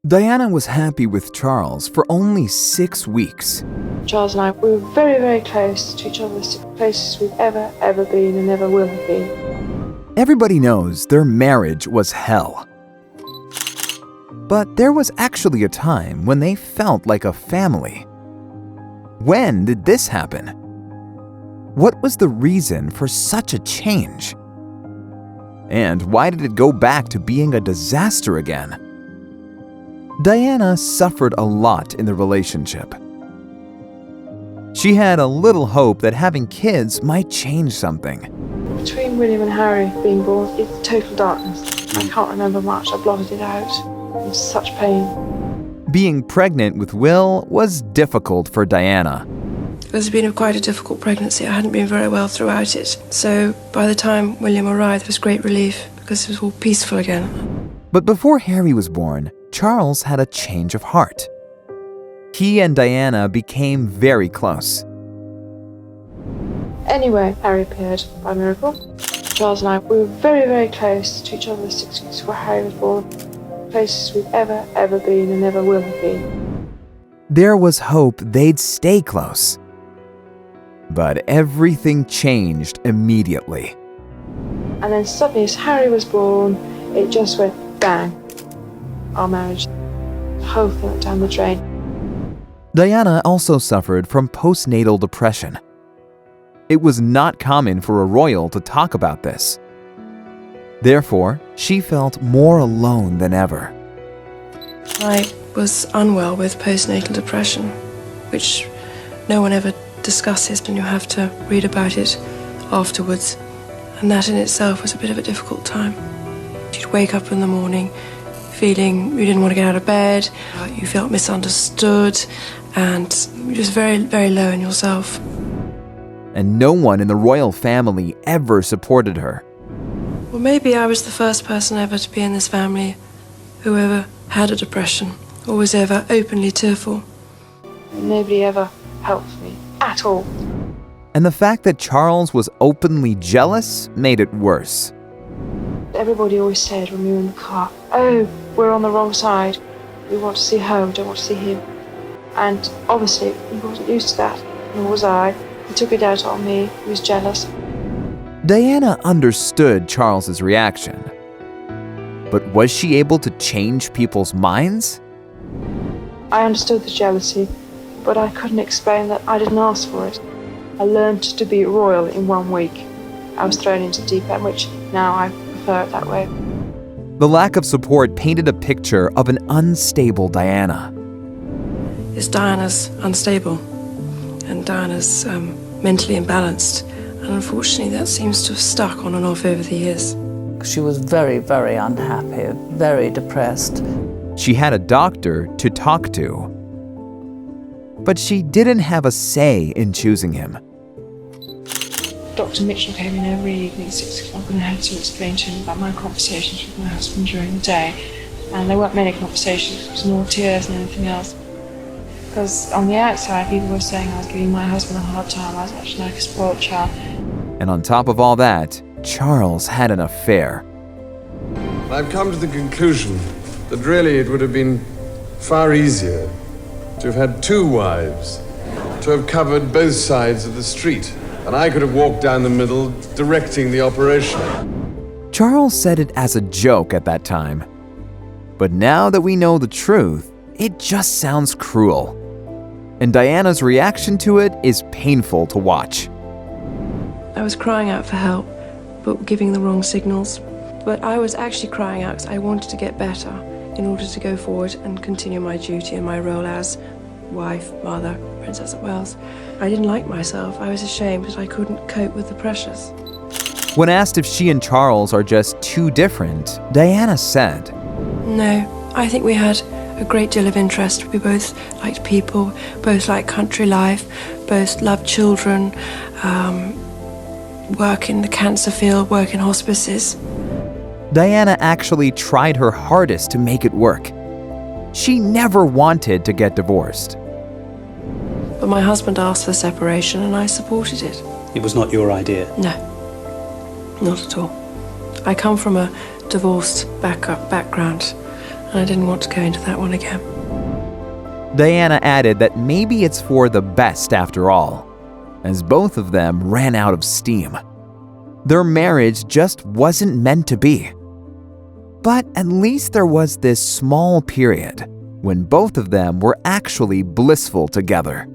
Diana was happy with Charles for only 6 weeks. Charles and I, we were very, very close to each other, the closest we've ever been and ever will have been. Everybody knows their marriage was hell. But there was actually a time when they felt like a family. When did this happen? What was the reason for such a change? And why did it go back to being a disaster again? Diana suffered a lot in the relationship. She had a little hope that having kids might change something. Between William and Harry being born, it's total darkness. I can't remember much. I blotted it out. It was such pain. Being pregnant with Will was difficult for Diana. It has been quite a difficult pregnancy. I hadn't been very well throughout it. So by the time William arrived, there was great relief because it was all peaceful again. But before Harry was born, Charles had a change of heart. He and Diana became very close. Anyway, Harry appeared by miracle. Charles and I, we were very, very close to each other 6 weeks before Harry was born. Closest we've ever been and ever will have been. There was hope they'd stay close. But everything changed immediately. And then suddenly, as Harry was born, it just went bang. Our marriage, the whole thing went down the drain. Diana also suffered from postnatal depression. It was not common for a royal to talk about this. Therefore, she felt more alone than ever. I was unwell with postnatal depression, which no one ever discusses, and you have to read about it afterwards. And that in itself was a bit of a difficult time. You'd wake up in the morning feeling you didn't want to get out of bed, you felt misunderstood, and you're just very, very low in yourself. And no one in the royal family ever supported her. Well, maybe I was the first person ever to be in this family who ever had a depression or was ever openly tearful. Nobody ever helped me at all. And the fact that Charles was openly jealous made it worse. Everybody always said when we were in the car, "Oh, we're on the wrong side. We want to see her, we don't want to see him." And obviously, he wasn't used to that, nor was I. He took it out on me, he was jealous. Diana understood Charles's reaction. But was she able to change people's minds? I understood the jealousy, but I couldn't explain that I didn't ask for it. I learned to be royal in 1 week. I was thrown into the deep end, which now I prefer it that way. The lack of support painted a picture of an unstable Diana. It's Diana's unstable, and Diana's mentally imbalanced, and unfortunately that seems to have stuck on and off over the years. She was very, very unhappy, very depressed. She had a doctor to talk to. But she didn't have a say in choosing him. Dr. Mitchell came in every evening at 6 o'clock and I had to explain to him about my conversations with my husband during the day. And there weren't many conversations, it was more tears than anything else. Because on the outside, people were saying I was giving my husband a hard time, I was acting like a spoiled child. And on top of all that, Charles had an affair. I've come to the conclusion that really it would have been far easier to have had 2 wives, to have covered both sides of the street, and I could have walked down the middle directing the operation. Charles said it as a joke at that time. But now that we know the truth, it just sounds cruel. And Diana's reaction to it is painful to watch. I was crying out for help, but giving the wrong signals. But I was actually crying out because I wanted to get better in order to go forward and continue my duty and my role as wife, mother, Princess of Wales. I didn't like myself. I was ashamed that I couldn't cope with the pressures. When asked if she and Charles are just too different, Diana said, No, I think we had a great deal of interest. We both liked people, both liked country life, both loved children, work in the cancer field, work in hospices. Diana actually tried her hardest to make it work. She never wanted to get divorced. But my husband asked for separation and I supported it. It was not your idea? No, not at all. I come from a divorced background, and I didn't want to go into that one again. Diana added that maybe it's for the best after all, as both of them ran out of steam. Their marriage just wasn't meant to be. But at least there was this small period when both of them were actually blissful together.